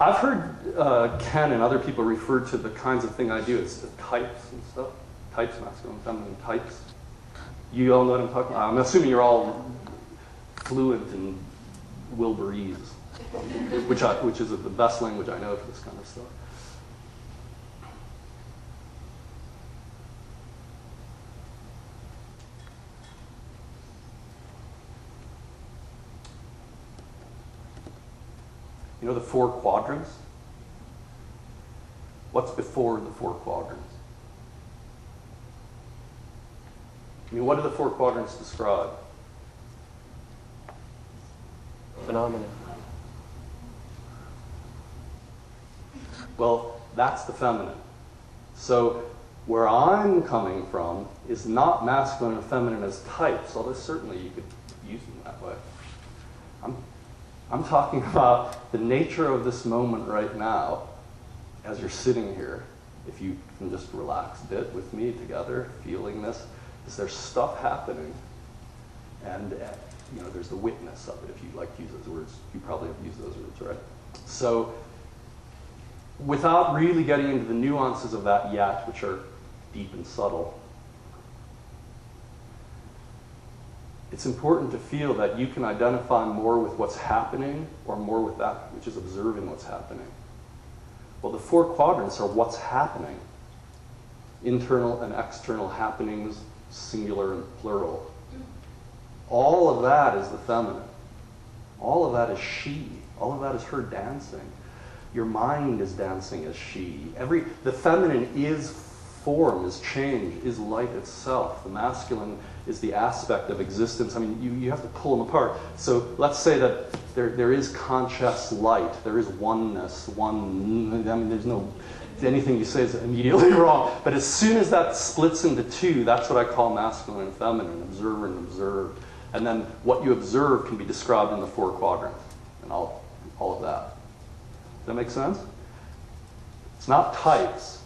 I've heard Ken and other people refer to the kinds of thing I do as types and stuff. Types, masculine, feminine types. You all know what I'm talking about? I'm assuming you're all fluent in Wilburese, which is the best language I know for this kind of stuff. You know the 4 quadrants? What's before the 4 quadrants? I mean, what do the 4 quadrants describe? Phenomena. Well, that's the feminine. So where I'm coming from is not masculine and feminine as types, although certainly you could use them that way. I'm talking about the nature of this moment right now as you're sitting here. If you can just relax a bit with me together, feeling this, is there's stuff happening, and you know, there's the witness of it. If you like to use those words, you probably have used those words, right? So without really getting into the nuances of that yet, which are deep and subtle, it's important to feel that you can identify more with what's happening or more with that which is observing what's happening. Well, the 4 quadrants are what's happening. Internal and external happenings, singular and plural. All of that is the feminine. All of that is she. All of that is her dancing. Your mind is dancing as she. The feminine is form, is change, is light itself. The masculine is the aspect of existence. I mean, you have to pull them apart. So let's say that there is conscious light. There is oneness. I mean, there's no... anything you say is immediately wrong. But as soon as that splits into 2, that's what I call masculine and feminine, observer and observed. And then what you observe can be described in the 4 quadrants and all of that. Does that make sense? It's not types.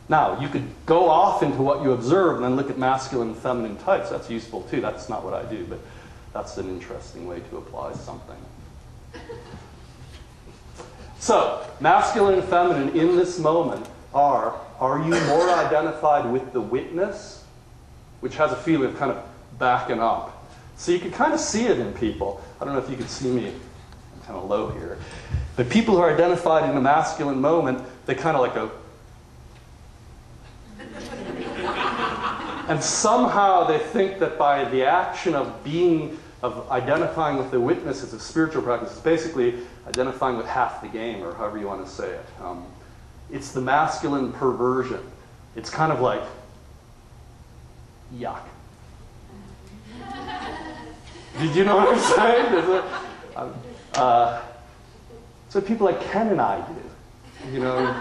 Now, you could go off into what you observe and then look at masculine and feminine types. That's useful too. That's not what I do, but that's an interesting way to apply something. So, masculine and feminine in this moment are you more identified with the witness, which has a feeling of kind of backing up. So you can kind of see it in people. I don't know if you can see me. I'm kind of low here. But people who are identified in the masculine moment, they kind of like go... and somehow they think that by the action of identifying with the witness, it's a spiritual practice. It's basically identifying with half the game, or however you want to say it. It's the masculine perversion. It's kind of like, yuck. Did you know what I'm saying? So people like Ken and I do. You know,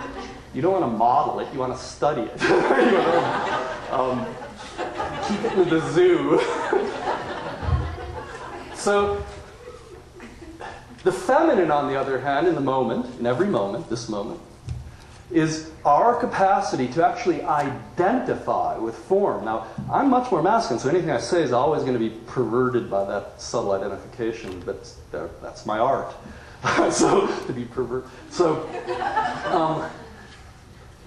you don't want to model it, you want to study it. You know, keep it in the zoo. So, the feminine, on the other hand, in the moment, in every moment, this moment, is our capacity to actually identify with form. Now, I'm much more masculine, so anything I say is always going to be perverted by that subtle identification, but that's my art. So, to be perverted. So,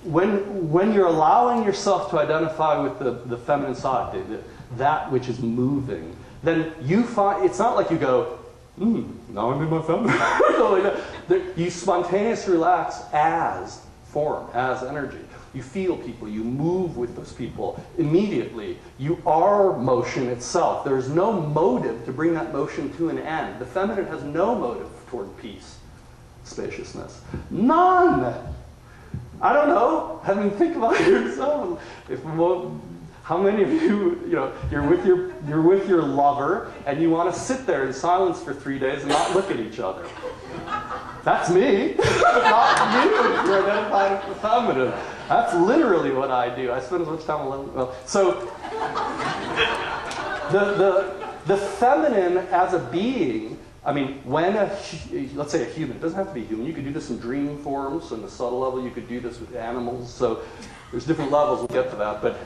when you're allowing yourself to identify with the feminine side, that which is moving, then you find, it's not like you go, now I'm in my feminine. Like that. You spontaneously relax as form, as energy. You feel people, you move with those people immediately. You are motion itself. There's no motive to bring that motion to an end. The feminine has no motive toward peace, spaciousness. None! I don't know. I mean, think about it yourself. How many of you, you're with your lover and you want to sit there in silence for 3 days and not look at each other? That's me. Not you. You're identified with the feminine. That's literally what I do. I spend as much time alone. Well, so the feminine as a being. I mean, let's say a human, it doesn't have to be human. You could do this in dream forms, on the subtle level. You could do this with animals. So there's different levels. We'll get to that. But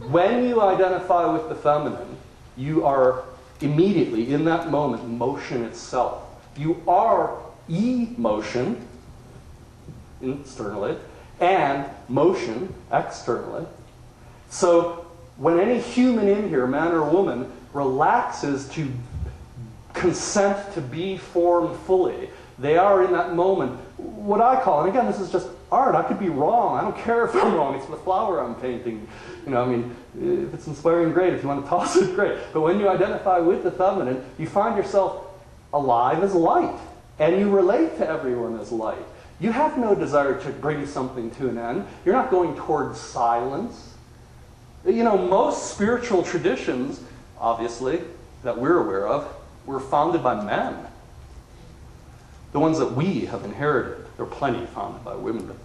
when you identify with the feminine, you are immediately, in that moment, motion itself. You are emotion, internally, and motion externally. So when any human in here, man or woman, relaxes to consent to be formed fully, they are in that moment what I call, and again, this is just art. I could be wrong. I don't care if I'm wrong. It's the flower I'm painting. You know, I mean, if it's inspiring, great. If you want to toss it, great. But when you identify with the feminine, you find yourself alive as light, and you relate to everyone as light. You have no desire to bring something to an end. You're not going towards silence. You know, most spiritual traditions, obviously, that we're aware of, were founded by men. The ones that we have inherited, there are plenty founded by women, but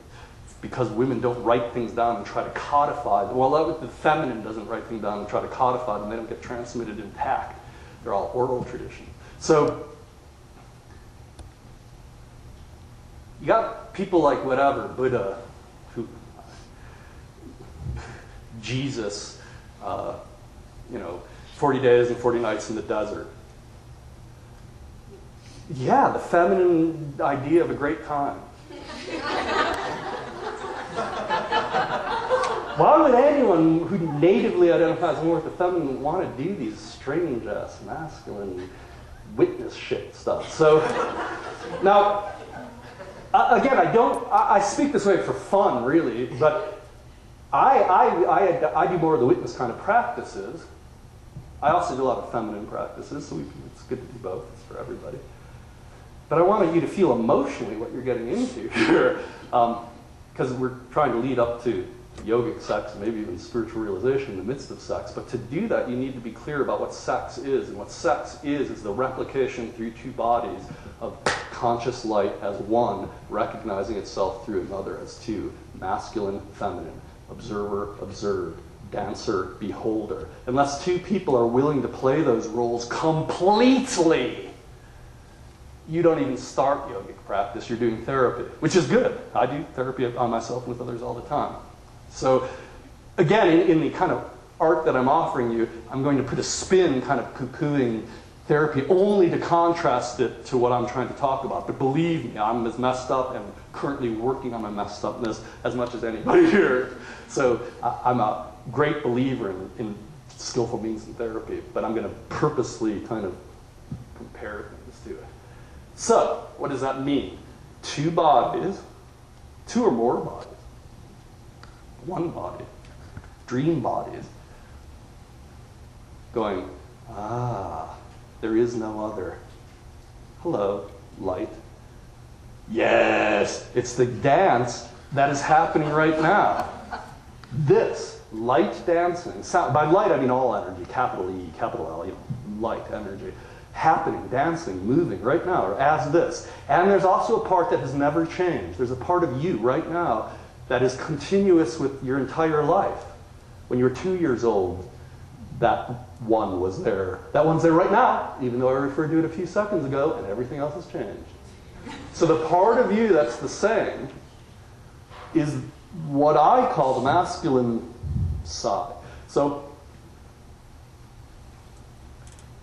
because women don't write things down and try to codify them. Well, the feminine doesn't write things down and try to codify them. They don't get transmitted intact. They're all oral traditions. So you got people like whatever, Buddha, Jesus, 40 days and 40 nights in the desert. Yeah, the feminine idea of a great time. Why would anyone who natively identifies more with the feminine want to do these strange-ass, masculine, witness shit stuff? So, now, again, I speak this way for fun, really, but I do more of the witness kind of practices. I also do a lot of feminine practices, so it's good to do both. It's for everybody. But I wanted you to feel emotionally what you're getting into here, because we're trying to lead up to yogic sex, maybe even spiritual realization in the midst of sex. But to do that, you need to be clear about what sex is. And what sex is the replication through two bodies of conscious light as one, recognizing itself through another as two, masculine, feminine, observer, observed, dancer, beholder. Unless two people are willing to play those roles completely, you don't even start yogic practice. You're doing therapy, which is good. I do therapy on myself and with others all the time. So again, in the kind of art that I'm offering you, I'm going to put a spin kind of poo-pooing therapy only to contrast it to what I'm trying to talk about. But believe me, I'm as messed up and currently working on my messed upness as much as anybody here. So I'm a great believer in skillful means in therapy, but I'm going to purposely kind of compare things to it. So, what does that mean? Two bodies, two or more bodies, one body, dream bodies, going, there is no other. Hello, light. Yes, it's the dance that is happening right now. This, light dancing. Sound, by light, I mean all energy, capital E, capital L, light energy. Happening, dancing, moving right now, or as this. And there's also a part that has never changed. There's a part of you right now that is continuous with your entire life. When you were 2 years old, that one was there. That one's there right now, even though I referred to it a few seconds ago, and everything else has changed. So the part of you that's the same is what I call the masculine side. So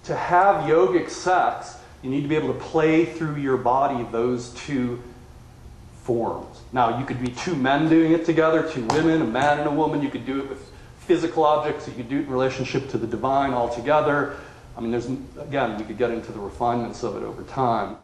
to have yogic sex, you need to be able to play through your body those two forms. Now, you could be two men doing it together, two women, a man and a woman. You could do it with physical objects. You could do it in relationship to the divine altogether. I mean, again, we could get into the refinements of it over time.